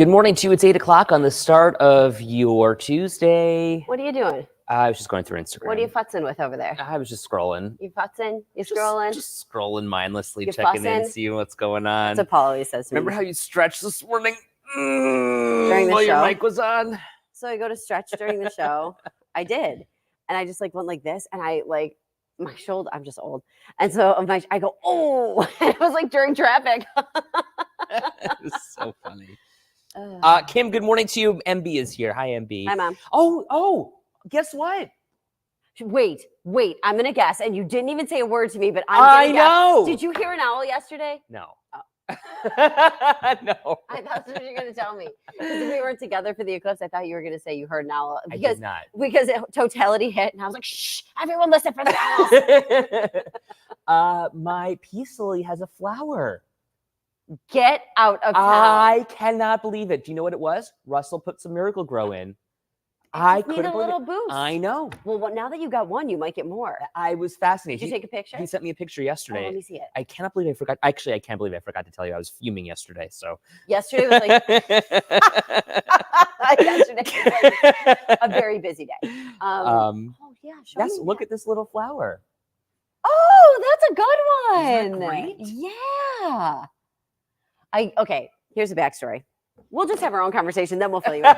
Good morning to you. It's 8 o'clock on the start of your Tuesday. What are you doing? I was just going through Instagram. What are you futzing with over there? I was just scrolling. You futzing? You scrolling? Just scrolling mindlessly, You checking in, fussing? seeing what's going on. That's what Paul always says to me. Remember how you stretched this morning During the while your show? mic was on? So I go to stretch during the show. I did. And I just like went like this and I like my shoulder, I'm just old. And so I go, oh, it was like during traffic. It was so funny. Kim, good morning to you. MB is here. Hi, MB. Hi, Mom. Oh, guess what? Wait. I'm going to guess. And you didn't even say a word to me, but I I'm going to know. guess. Did you hear an owl yesterday? No. Oh. No. I thought that's what you were going to tell me. Because if we weren't together for the eclipse, I thought you were going to say you heard an owl. I did not. Because totality hit, and I was like, shh, everyone listen for the owls. My peace lily has a flower. Get out of town. I cannot believe it. Do you know what it was? Russell put some Miracle Grow in. I need couldn't a believe little it. boost. I know. Well, now that you got one, you might get more. I was fascinated. Did you take a picture? He sent me a picture Oh, yesterday. let me see it. I cannot believe I forgot. Actually, I can't believe I forgot to tell you I was fuming yesterday. So Yesterday was like a very busy day. Oh yeah, show me look that. at this little flower. Oh, that's a good Isn't one. that great? Yeah. Okay, here's a backstory. We'll just have our own conversation, then we'll fill you in.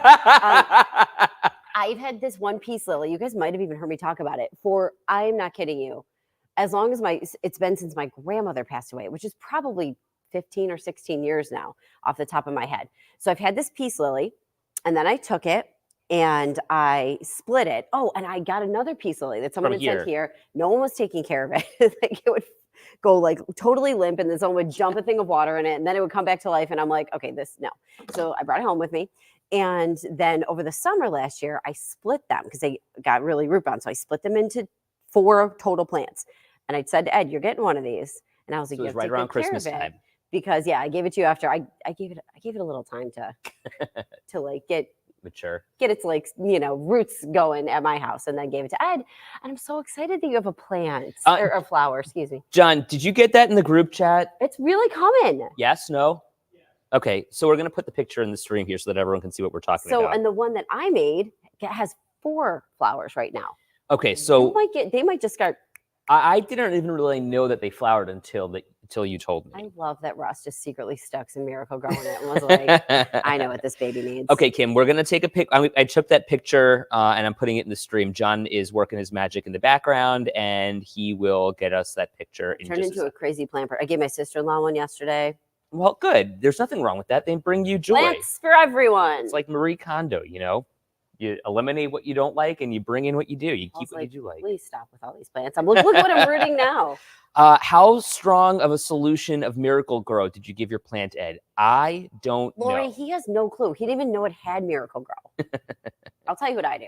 I've had this one peace lily. You guys might have even heard me talk about it for, I'm not kidding you, as long as it's been since my grandmother passed away, which is probably 15 or 16 years now off the top of my head. So I've had this peace lily, and then I took it and I split it. Oh, and I got another peace lily that someone had sent here. No one was taking care of it. Like it would go like totally limp, and then someone would jump a thing of water in it, and then it would come back to life. And I'm like, okay, no. So I brought it home with me. And then over the summer last year, I split them because they got really root bound. So I split them into 4 total plants. And I said to Ed, you're getting one of these. And I was like, so it was right around Christmas time. Because I gave it to you after I gave it a little time to like get mature, get its like, roots going at my house, and then gave it to Ed. And I'm so excited that you have a plant or a flower, excuse me. John, did you get that in the group chat? It's really coming. Yes, no? Okay, so we're going to put the picture in the stream here so that everyone can see what we're talking about. So, and the one that I made has 4 flowers right now. Okay, so they might just start. I didn't even really know that they flowered until you told me. I love that Russ just secretly stuck some Miracle Grow in it and was like, I know what this baby needs. Okay, Kim, we're going to take a pic. I took that picture and I'm putting it in the stream. John is working his magic in the background, and he will get us that picture. Turned into a crazy plant. I gave my sister-in-law one yesterday. Well, good. There's nothing wrong with that. They bring you joy. Plants for everyone. It's like Marie Kondo, You eliminate what you don't like and you bring in what you do. You keep what you do like. Please stop with all these plants. Look what I'm rooting now. How strong of a solution of Miracle Grow did you give your plant, Ed? I don't know. Lori, he has no clue. He didn't even know it had Miracle Grow. I'll tell you what I do.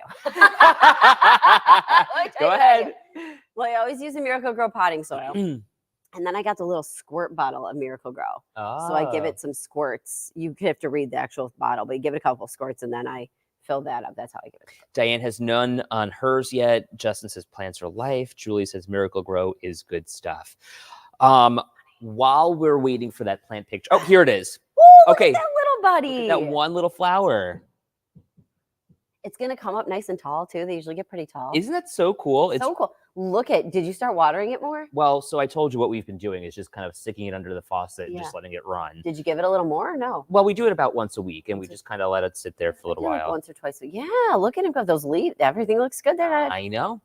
Go ahead. Well, I always use a Miracle Grow potting soil. And then I got the little squirt bottle of Miracle Grow. Oh. So I give it some squirts. You have to read the actual bottle, but you give it a couple squirts, and then I fill that up. That's how I give it. Diane has none on hers yet. Justin says plants are life. Julie says Miracle Grow is good stuff. While we're waiting for that plant picture. Oh, here it is. Ooh, okay. Look at that little buddy. That one little flower. It's going to come up nice and tall, too. They usually get pretty tall. Isn't that so cool? It's so cool. Did you start watering it more? Well, so I told you what we've been doing is just kind of sticking it under the faucet and just letting it run. Did you give it a little more or no? Well, we do it about once a week, and we just kind of let it sit there for a little while. Like once or twice a week. Yeah, look at him got those leaves. Everything looks good there. I know.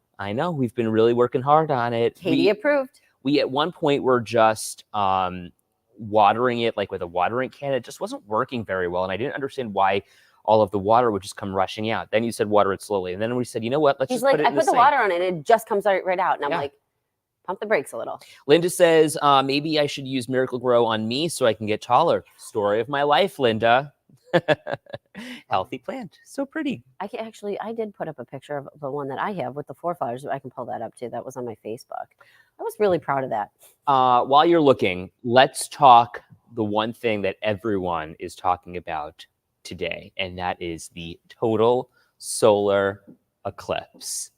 We've been really working hard on it. Katie approved. We at one point were just watering it like with a watering can. It just wasn't working very well, and I didn't understand why all of the water would just come rushing out. Then you said water it slowly, and then we said, you know what? Let's just put it in the sink. I put the water on it, and it just comes right out, and I'm like, pump the brakes a little. Linda says, maybe I should use Miracle Grow on me so I can get taller. Story of my life, Linda. Healthy plant, so pretty. I did put up a picture of the one that I have with the 4 flowers. I can pull that up too. That was on my Facebook. I was really proud of that. While you're looking, let's talk the one thing that everyone is talking about today, and that is the total solar eclipse.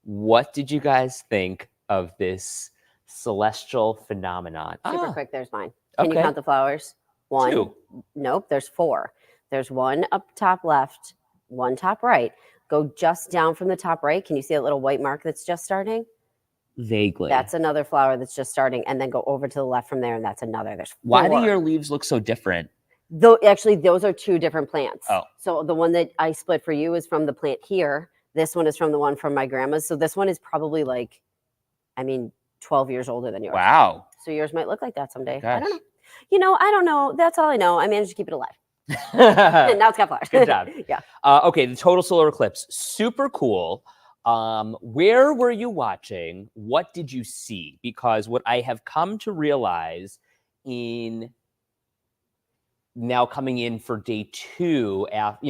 What did you guys think of this celestial phenomenon? Super quick. There's mine. Can you count the flowers? 1. 2. Nope. There's 4. There's one up top left, one top right. Go just down from the top right. Can you see that little white mark that's just starting? Vaguely. That's another flower that's just starting, and then go over to the left from there, and that's another. There's 4. Why do your leaves look so different? Though actually, those are 2 different plants. Oh. So the one that I split for you is from the plant here. This one is from the one from my grandma's. So this one is probably like, 12 years older than yours. Wow. So yours might look like that someday. Gosh. I don't know. I don't know. That's all I know. I managed to keep it alive. And now it's got flowers. Good job. Yeah. Okay, the total solar eclipse, super cool. Where were you watching? What did you see? Because what I have come to realize in now coming in for day 2,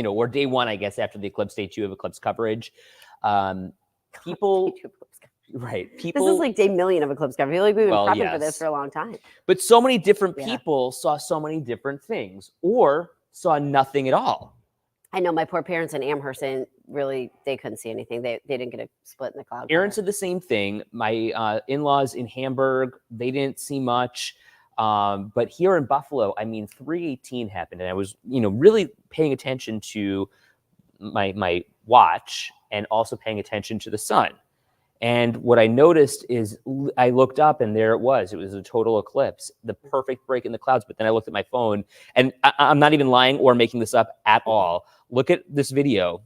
or day 1, I guess, after the eclipse, day 2 of eclipse coverage, people, right? People. This is like day million of eclipse coverage. I feel like we've been prepping for yes. this for a long time. But so many different people saw so many different things, or saw nothing at all. I know my poor parents in Amherst, and really, they couldn't see anything. They didn't get a split in the cloud. Aaron said the same thing. My in-laws in Hamburg, they didn't see much. But here in Buffalo, 318 happened, and I was, really paying attention to my watch and also paying attention to the sun. And what I noticed is I looked up, and there it was. It was a total eclipse, the perfect break in the clouds. But then I looked at my phone, and I'm not even lying or making this up at all. Look at this video.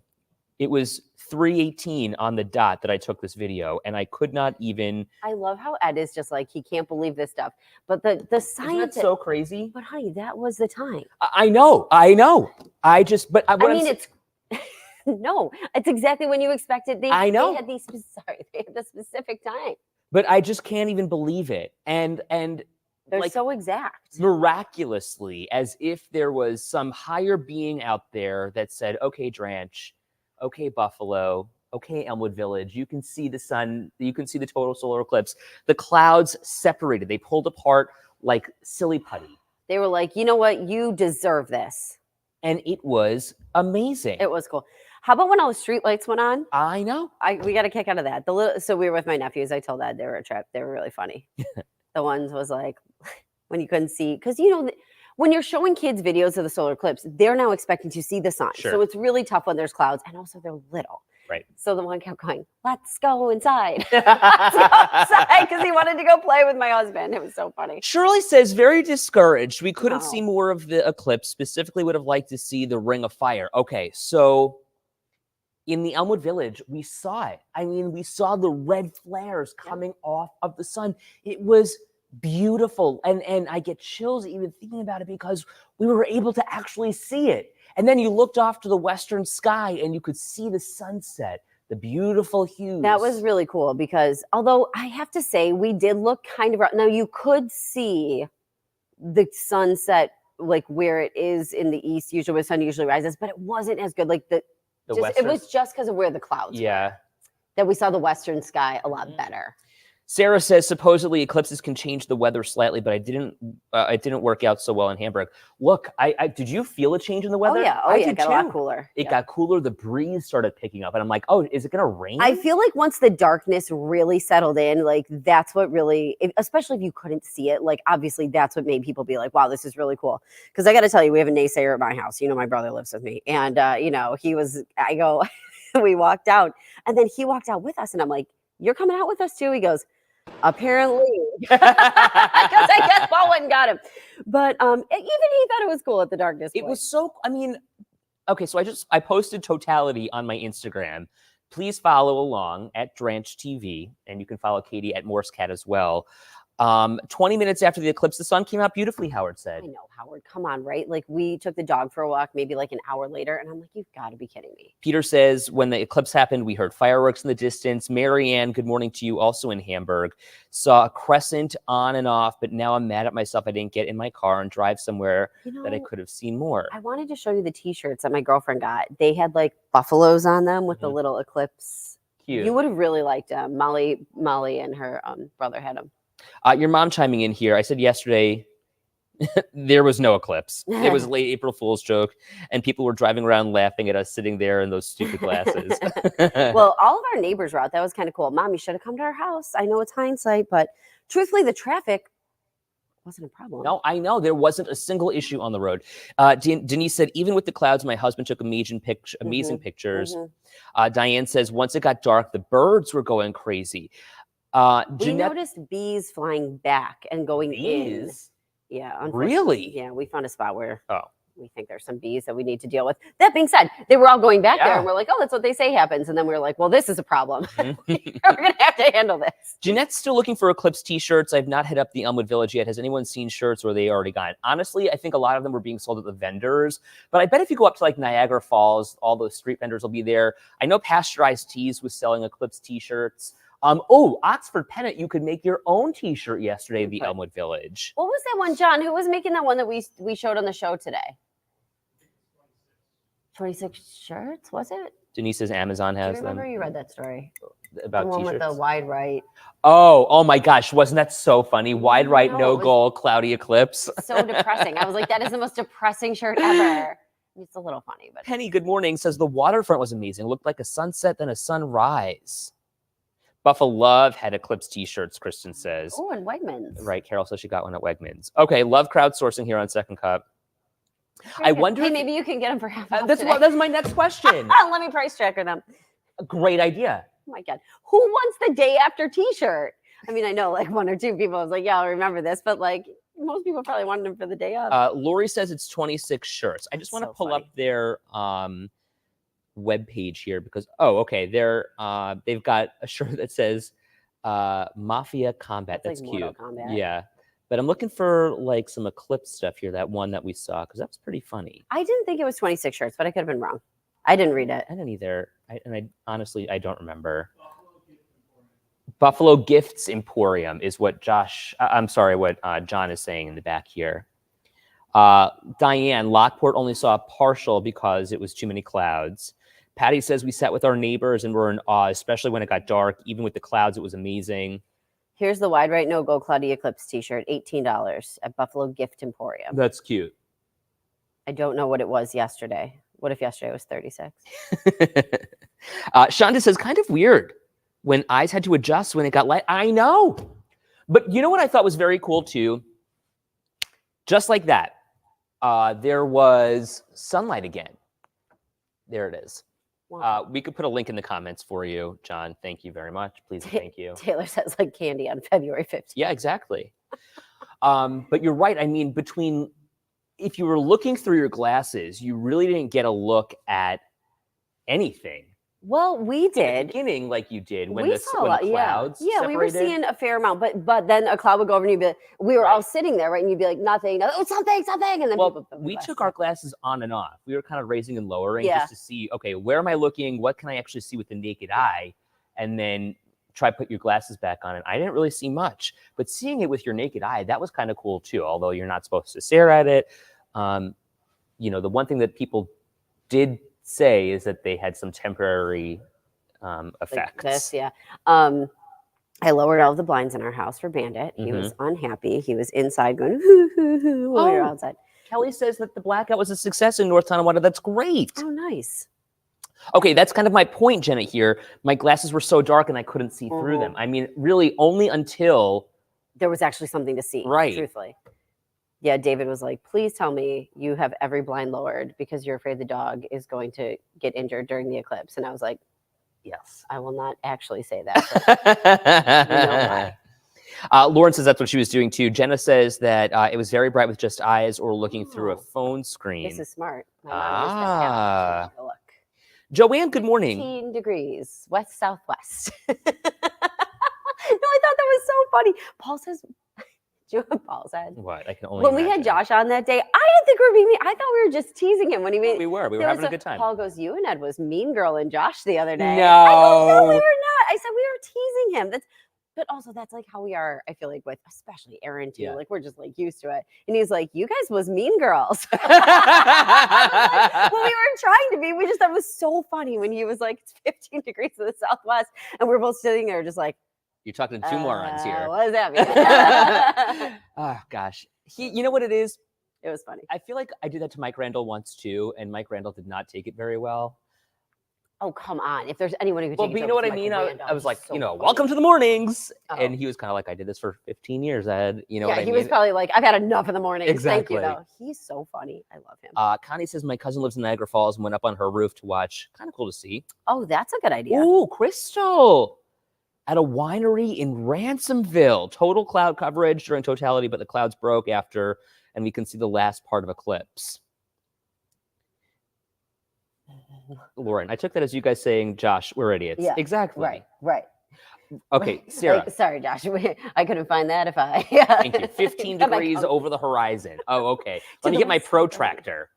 It was 3:18 on the dot that I took this video, and I could not even. I love how Ed is just like, he can't believe this stuff. But the science. Isn't that so crazy? But honey, that was the time. I know. It's. No, it's exactly when you expected. I know. They had the specific time. But I just can't even believe it. And they're so exact. Miraculously, as if there was some higher being out there that said, okay, Dranch, okay, Buffalo, okay, Elmwood Village, you can see the sun, you can see the total solar eclipse. The clouds separated. They pulled apart like silly putty. They were like, you know what? You deserve this. And it was amazing. It was cool. How about when all the street lights went on? I know. We got a kick out of that. So we were with my nephews. I told Dad they were a trip. They were really funny. The ones was like when you couldn't see, because when you're showing kids videos of the solar eclipse, they're now expecting to see the sun. Sure. So it's really tough when there's clouds, and also they're little. Right. So the one kept going, let's go inside. Let's go outside, because he wanted to go play with my husband. It was so funny. Shirley says, very discouraged. We couldn't see more of the eclipse. Specifically, would have liked to see the ring of fire. Okay, so in the Elmwood Village, we saw it. We saw the red flares coming off of the sun. It was beautiful. And I get chills even thinking about it, because we were able to actually see it. And then you looked off to the western sky, and you could see the sunset, the beautiful hues. That was really cool, because although I have to say, we did look kind of rough. Now, you could see the sunset like where it is in the east, usually where the sun usually rises, but it wasn't as good. Like it was just because of where the clouds were, that we saw the western sky a lot better. Sarah says supposedly eclipses can change the weather slightly, but it didn't work out so well in Hamburg. Look, did you feel a change in the weather? Oh yeah, it got a lot cooler. It got cooler. The breeze started picking up, and I'm like, oh, is it going to rain? I feel like once the darkness really settled in, like that's what really, especially if you couldn't see it, like obviously that's what made people be like, wow, this is really cool. Because I got to tell you, we have a naysayer at my house. My brother lives with me, and we walked out, and then he walked out with us, and I'm like, you're coming out with us too? He goes, apparently, because I guess Paul went and got him. But even he thought it was cool at the darkness. It was so. Okay, so I posted totality on my Instagram. Please follow along at Dranch TV, and you can follow Katie at Morse Cat as well. 20 minutes after the eclipse, the sun came out beautifully, Howard said. I know, Howard, come on, right? Like we took the dog for a walk maybe like an hour later, and I'm like, you've got to be kidding me. Peter says, when the eclipse happened, we heard fireworks in the distance. Marianne, good morning to you, also in Hamburg. Saw a crescent on and off, but now I'm mad at myself I didn't get in my car and drive somewhere that I could have seen more. I wanted to show you the t-shirts that my girlfriend got. They had like buffaloes on them with the little eclipse. Cute. You would have really liked them. Molly and her brother had them. Your mom chiming in here. I said yesterday there was no eclipse. It was a late April Fool's joke, and people were driving around laughing at us sitting there in those stupid glasses. Well, all of our neighbors were out. That was kind of cool. Mom, you should have come to our house. I know it's hindsight, but truthfully, the traffic wasn't a problem. No, I know. There wasn't a single issue on the road. Denise said, even with the clouds, my husband took amazing pictures. Diane says, once it got dark, the birds were going crazy. We noticed bees flying back and going in. Yeah. Really? Yeah, we found a spot where we think there's some bees that we need to deal with. That being said, they were all going back there, and we're like, oh, that's what they say happens. And then we were like, well, this is a problem. We're going to have to handle this. Jeanette's still looking for Eclipse t-shirts. I've not hit up the Elmwood Village yet. Has anyone seen shirts, or are they already gone? Honestly, I think a lot of them were being sold at the vendors. But I bet if you go up to like Niagara Falls, all those street vendors will be there. I know Pasteurized Teas was selling Eclipse t-shirts. Oxford Pennant, you could make your own t-shirt yesterday at the Elmwood Village. What was that one, John? Who was making that one that we showed on the show today? 26 shirts, was it? Denise says Amazon has them. Do you remember you read that story? About the one t-shirts? with the wide right. Oh my gosh, wasn't that so funny? Wide right, no goal, cloudy eclipse. So depressing. I was like, that is the most depressing shirt ever. It's a little funny, but Penny, good morning, says the waterfront was amazing. It looked like a sunset, then a sunrise. Buffalo Love had Eclipse t-shirts, Kristen says. Oh, and Wegmans. Right, Carol says she got one at Wegmans. Okay, love crowdsourcing here on Second Cup. I wonder if maybe you can get them for half off that's my next question. Let me price tracker them. A great idea. Oh my God. Who wants the day after t-shirt? I mean, I know like one or two people was like, yeah, I'll remember this, but like most people probably wanted them for the day of. Lori says it's 26 shirts. I just want to pull up their web page here because they've got a shirt that says Mafia Combat. That's like cute. Mortal Kombat. Yeah. But I'm looking for like some Eclipse stuff here, that one that we saw, because that was pretty funny. I didn't think it was 26 shirts, but I could have been wrong. I didn't read it. I didn't either. I honestly, I don't remember. Buffalo Gifts Emporium is what John is saying in the back here. Diane, Lockport only saw a partial because it was too many clouds. Patty says we sat with our neighbors and were in awe, especially when it got dark. Even with the clouds, it was amazing. Here's the wide right, no go cloudy eclipse t-shirt, $18 at Buffalo Gift Emporium. That's cute. I don't know what it was yesterday. What if yesterday was 36? Shonda says, kind of weird when eyes had to adjust when it got light. I know. But you know what I thought was very cool too? Just like that, there was sunlight again. There it is. Wow. We could put a link in the comments for you, John. Thank you very much. Please and thank you. Taylor says like candy on February 15th. Yeah, exactly. But you're right. I mean, if you were looking through your glasses, you really didn't get a look at anything. Well, we did. At the beginning, like you did when the clouds separated. We were seeing a fair amount, but then a cloud would go over and you'd be like, we were all sitting there, right? And you'd be like, nothing, oh, something. And then we took our glasses on and off. We were kind of raising and lowering just to see, okay, where am I looking? What can I actually see with the naked eye? And then try put your glasses back on. And I didn't really see much, but seeing it with your naked eye, that was kind of cool too. Although you're not supposed to stare at it. The one thing that people did say is that they had some temporary effects. Like this, yeah. I lowered all of the blinds in our house for Bandit. He was unhappy. He was inside going, hoo, hoo, hoo, while we were outside. Kelly says that the blackout was a success in North Tonawanda. That's great. Oh, nice. Okay, that's kind of my point, Jenna, here. My glasses were so dark and I couldn't see through them. I mean, really only until... there was actually something to see, truthfully. Yeah, David was like, please tell me you have every blind lowered because you're afraid the dog is going to get injured during the eclipse. And I was like, yes, I will not actually say that. You know why. Lauren says that's what she was doing too. Jenna says that it was very bright with just eyes or looking through a phone screen. This is smart. My mom used to look. Joanne, good morning. 15 degrees, west-southwest. No, I thought that was so funny. Paul says... Do you know what Paul said? What? I can only When we had Josh on that day, I didn't think we were being mean. I thought we were just teasing him when he made. We were having a good time. Paul goes, "You and Ed was mean girl and Josh the other day." No, I go, no, we were not. I said we were teasing him. But also that's like how we are. I feel like with especially Aaron too. Yeah. Like we're just like used to it. And he's like, "You guys was mean girls." Like, well, we weren't trying to be. We just thought it was so funny when he was like, "It's 15 degrees to the southwest," and we're both sitting there just like. You're talking to two morons here. What does that mean? Oh, gosh. You know what it is? It was funny. I feel like I did that to Mike Randall once, too, and Mike Randall did not take it very well. Oh, come on. If there's anyone who could Well, take but it you know what I Michael mean? Randall, I was he's like, so funny. welcome to the mornings. Oh. And he was kind of like, I did this for 15 years, Ed. You know yeah, what I he mean? was probably like, I've had enough of the mornings. Exactly. Thank you, though. He's so funny. I love him. Connie says, my cousin lives in Niagara Falls and went up on her roof to watch. Kind of cool to see. Oh, that's a good idea. Ooh, Crystal. At a winery in Ransomville. Total cloud coverage during totality, but the clouds broke after, and we can see the last part of eclipse. Lauren, I took that as you guys saying, Josh, we're idiots. Yeah, exactly. Right. Okay, Sarah. Sorry, Josh. I couldn't find that if I. Thank you. 15 degrees over the horizon. Oh, okay. Let me get my protractor.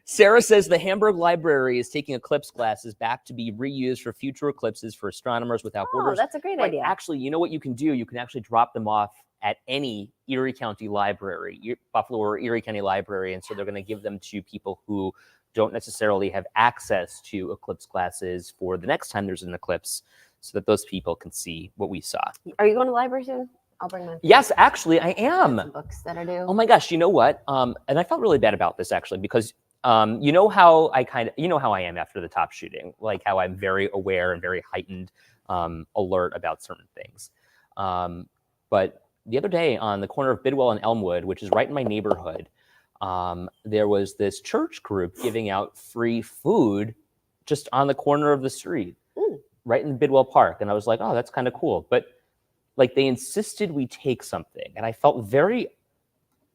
Sarah says the Hamburg Library is taking eclipse glasses back to be reused for future eclipses for astronomers without borders. That's a great idea. Actually, you know what you can do? You can actually drop them off at any Erie County library, Buffalo or Erie County Library, and so they're going to give them to people who don't necessarily have access to eclipse glasses for the next time there's an eclipse, so that those people can see what we saw. Are you going to the library soon? I'll bring mine. Yes, actually, I am. Some books that are due. Oh my gosh, you know what? And I felt really bad about this actually because you know how I am after the top shooting, like how I'm very aware and very heightened, alert about certain things. But the other day on the corner of Bidwell and Elmwood, which is right in my neighborhood, there was this church group giving out free food just on the corner of the street, right in Bidwell Park. And I was like, oh, that's kind of cool. But like they insisted we take something. And I felt very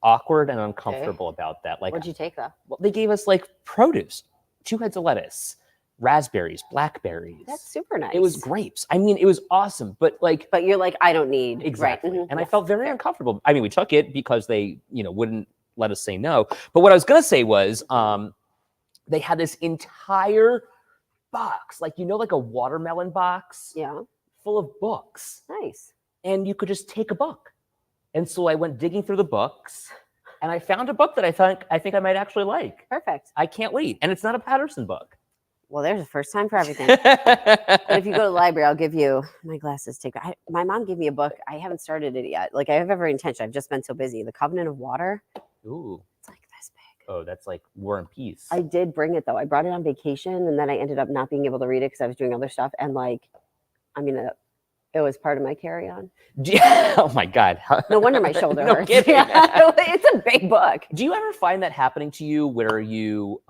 awkward and uncomfortable about that. Like, what'd you take though? Well, they gave us like produce, 2 heads of lettuce, raspberries, blackberries. That's super nice. It was grapes. I mean, it was awesome. But like, but you're like, I don't need. Exactly. Right. And I felt very uncomfortable. I mean, we took it because they, wouldn't let us say no. But what I was going to say was they had this entire box, like, like a watermelon box. Yeah. Full of books. Nice. And you could just take a book. And so I went digging through the books and I found a book that I think I might actually like. Perfect. I can't wait. And it's not a Patterson book. Well, there's a first time for everything. But if you go to the library, I'll give you my glasses. My mom gave me a book. I haven't started it yet. Like I have every intention. I've just been so busy. The Covenant of Water. Ooh. It's like this big. Oh, that's like War and Peace. I did bring it though. I brought it on vacation and then I ended up not being able to read it because I was doing other stuff. And it was part of my carry-on. Oh my God. No wonder my shoulder hurts. Kidding. It's a big book. Do you ever find that happening to you where you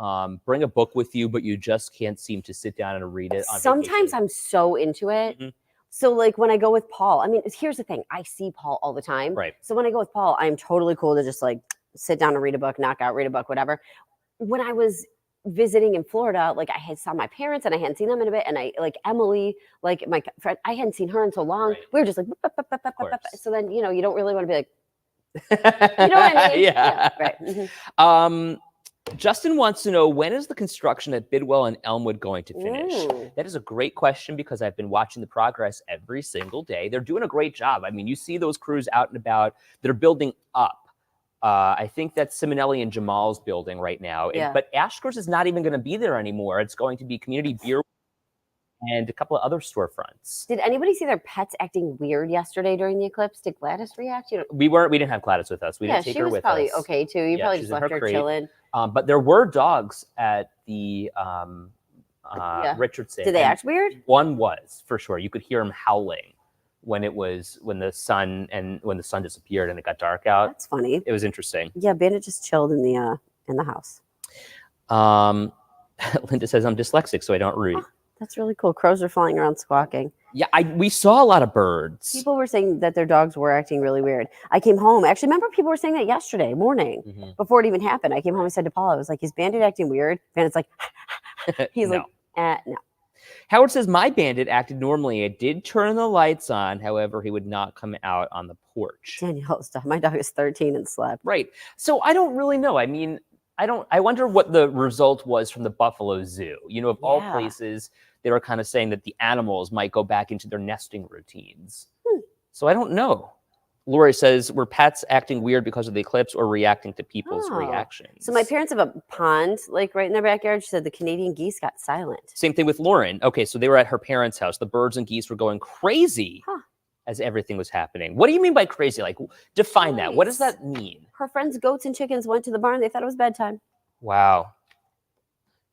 bring a book with you, but you just can't seem to sit down and read it on Sometimes vacation? I'm so into it. Mm-hmm. So like when I go with Paul, I mean, here's the thing. I see Paul all the time. Right. So when I go with Paul, I'm totally cool to just like sit down and read a book, knock out, read a book, whatever. When I was visiting in Florida, like I had saw my parents and I hadn't seen them in a bit, and I like Emily, like my friend, I hadn't seen her in so long. Right. We were just like, so then you don't really want to be like, you know what I mean? Yeah. Right. Mm-hmm. Justin wants to know, when is the construction at Bidwell and Elmwood going to finish? That is a great question because I've been watching the progress every single day. They're doing a great job. I mean, you see those crews out and about. They're building up. I think that's Simonelli and Jamal's building right now. Yeah. But Ashker's is not even going to be there anymore. It's going to be Community Beer and a couple of other storefronts. Did anybody see their pets acting weird yesterday during the eclipse? Did Gladys react? We didn't have Gladys with us. We didn't take her with us. She was probably okay too. You probably just left her chilling. But there were dogs at the Richardson. Did they act weird? One was, for sure. You could hear him howling when the sun disappeared and it got dark out. That's funny. It was interesting. Yeah, Bandit just chilled in the house. Linda says, I'm dyslexic, so I don't read. Oh, that's really cool. Crows are flying around squawking. Yeah, we saw a lot of birds. People were saying that their dogs were acting really weird. I came home. Actually, remember people were saying that yesterday morning before it even happened. I came home and said to Paul, I was like, is Bandit acting weird? Bandit's like, he's no. Like, no. Howard says, my Bandit acted normally. I did turn the lights on. However, he would not come out on the porch. Danielle's dog. My dog is 13 and slept. Right. So I don't really know. I mean, I wonder what the result was from the Buffalo Zoo. Of all places, they were kind of saying that the animals might go back into their nesting routines. So I don't know. Lori says, were pets acting weird because of the eclipse or reacting to people's reactions? So my parents have a pond like right in their backyard. She said the Canadian geese got silent. Same thing with Lauren. Okay, so they were at her parents' house. The birds and geese were going crazy as everything was happening. What do you mean by crazy? Like, define that. What does that mean? Her friends' goats and chickens went to the barn. They thought it was bedtime. Wow.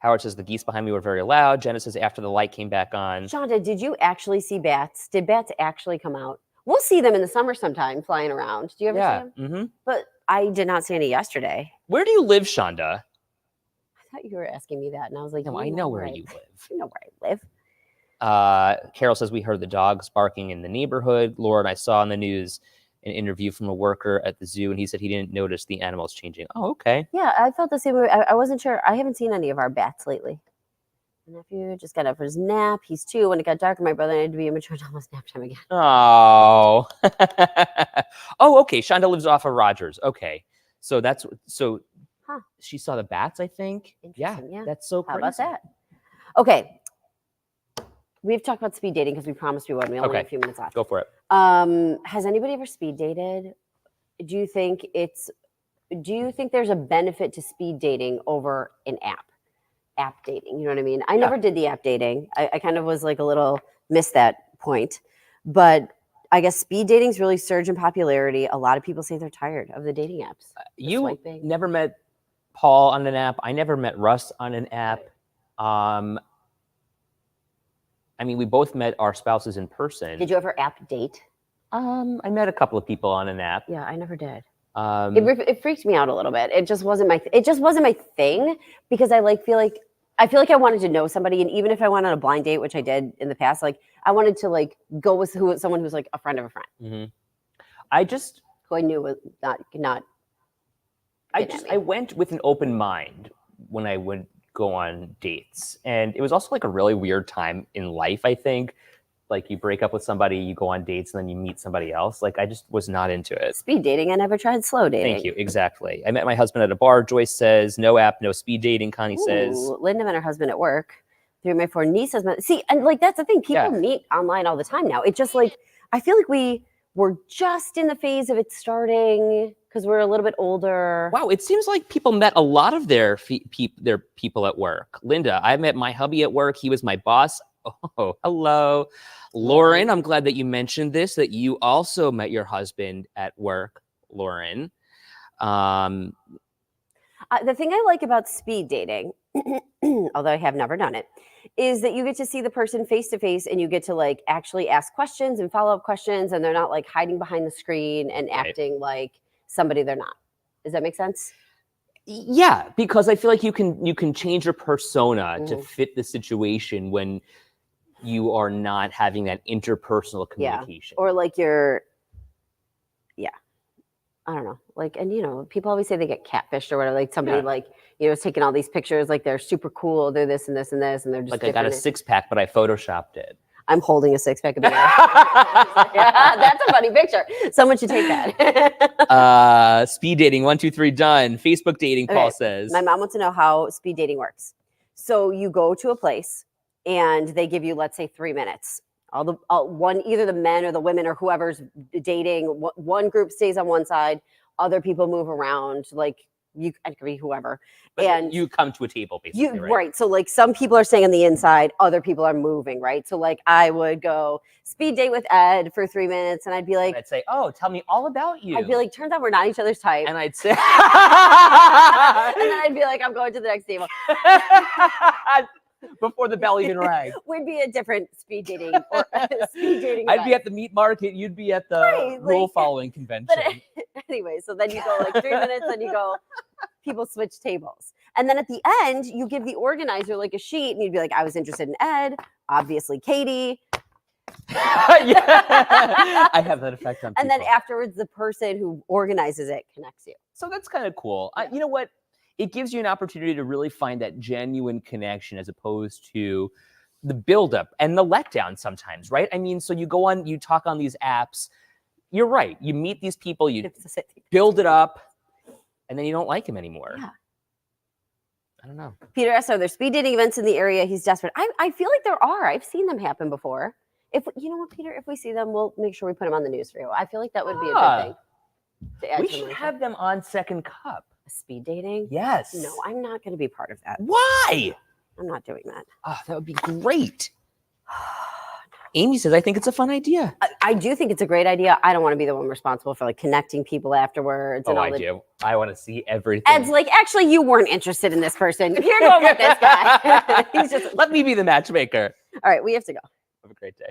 Howard says the geese behind me were very loud. Jenna says after the light came back on. Shonda, did you actually see bats? Did bats actually come out? We'll see them in the summer sometime flying around. Do you ever see them? Mm-hmm. But I did not see any yesterday. Where do you live, Shonda? I thought you were asking me that, and I was like, No, I know where you live. You know where I live. Carol says we heard the dogs barking in the neighborhood. Laura and I saw on the news an interview from a worker at the zoo, and he said he didn't notice the animals changing. Oh, okay. Yeah, I felt the same way. I wasn't sure. I haven't seen any of our bats lately. My nephew just got up for his nap. He's 2. When it got darker, my brother needed to be immature and almost nap time again. Oh. Oh, okay. Shonda lives off of Rogers. Okay. So she saw the bats, I think. Yeah. That's so crazy. How about that? Okay. We've talked about speed dating because we promised we would. We only have a few minutes left. Go for it. Has anybody ever speed dated? Do you think there's a benefit to speed dating over an app dating? You know what I mean? I never did the app dating. I kind of was like a little missed that point. But I guess speed dating's really surged in popularity. A lot of people say they're tired of the dating apps. You swiping. Never met Paul on an app. I never met Russ on an app. I mean, we both met our spouses in person. Did you ever app date? I met a couple of people on an app. Yeah, I never did. It freaked me out a little bit. It just wasn't my thing because I feel like I wanted to know somebody, and even if I went on a blind date, which I did in the past, like I wanted to like go with someone who's like a friend of a friend. Mm-hmm. Who I knew was not. I went with an open mind when I would go on dates, and it was also like a really weird time in life. I think like you break up with somebody, you go on dates, and then you meet somebody else. Like I just was not into it. Speed dating. I never tried slow dating. Thank you. Exactly. I met my husband at a bar. Joyce says no app, no speed dating. Connie says Linda met her husband at work. 3 of my 4 nieces met. See, and like that's the thing. People meet online all the time now. It's just like I feel like we were just in the phase of it starting because we're a little bit older. Wow, it seems like people met a lot of their people at work. Linda, I met my hubby at work. He was my boss. Oh, hello. Lauren, I'm glad that you mentioned this, that you also met your husband at work, Lauren. The thing I like about speed dating, although I have never done it, is that you get to see the person face to face and you get to like actually ask questions and follow up questions, and they're not like hiding behind the screen and acting like somebody they're not. Does that make sense? Yeah, because I feel like you can change your persona to fit the situation when you are not having that interpersonal communication. Or like I don't know. Like, and you know, people always say they get catfished or whatever. Like somebody like, you know, is taking all these pictures, like they're super cool, they're this and this and this, and they're just like I got a 6-pack, but I photoshopped it. I'm holding a 6-pack of beer. Yeah, that's a funny picture. Someone should take that. Speed dating, 1, 2, 3, done. Facebook dating, Paul says. My mom wants to know how speed dating works. So you go to a place and they give you, let's say, 3 minutes. Either the men or the women or whoever's dating, one group stays on one side, other people move around, like it could be whoever. But and you come to a table, basically, right? So like some people are staying on the inside, other people are moving, right? So like I would go speed date with Ed for 3 minutes, and I'd be like, I'd say, "Oh, tell me all about you." I'd be like, "Turns out we're not each other's type," and I'd say, and then I'd be like, "I'm going to the next table." Before the bell even rang. We'd be a different speed dating or speed dating. I'd be at the meat market. You'd be at the rule following convention. But anyway, so then you go like 3 minutes, and you go, people switch tables. And then at the end, you give the organizer like a sheet, and you'd be like, I was interested in Ed, obviously Katie. I have that effect on people. And then afterwards, the person who organizes it connects you. So that's kind of cool. You know what? It gives you an opportunity to really find that genuine connection as opposed to the buildup and the letdown sometimes, right? I mean, so you talk on these apps. You're right. You meet these people, you build it up, and then you don't like them anymore. Yeah. I don't know. Peter asks, are there speed dating events in the area? He's desperate. I feel like there are. I've seen them happen before. If you know what, Peter, if we see them, we'll make sure we put them on the news for you. I feel like that would be a good thing. We should have them on Second Cup. Speed dating? Yes. No, I'm not going to be part of that. Why? I'm not doing that. Oh, that would be great. Amy says, I think it's a fun idea. I do think it's a great idea. I don't want to be the one responsible for like connecting people afterwards. And Oh, all I the... do. I want to see everything. Ed's like, actually, you weren't interested in this person. You're going with this guy. He's just let me be the matchmaker. all right. We have to go. Have a great day.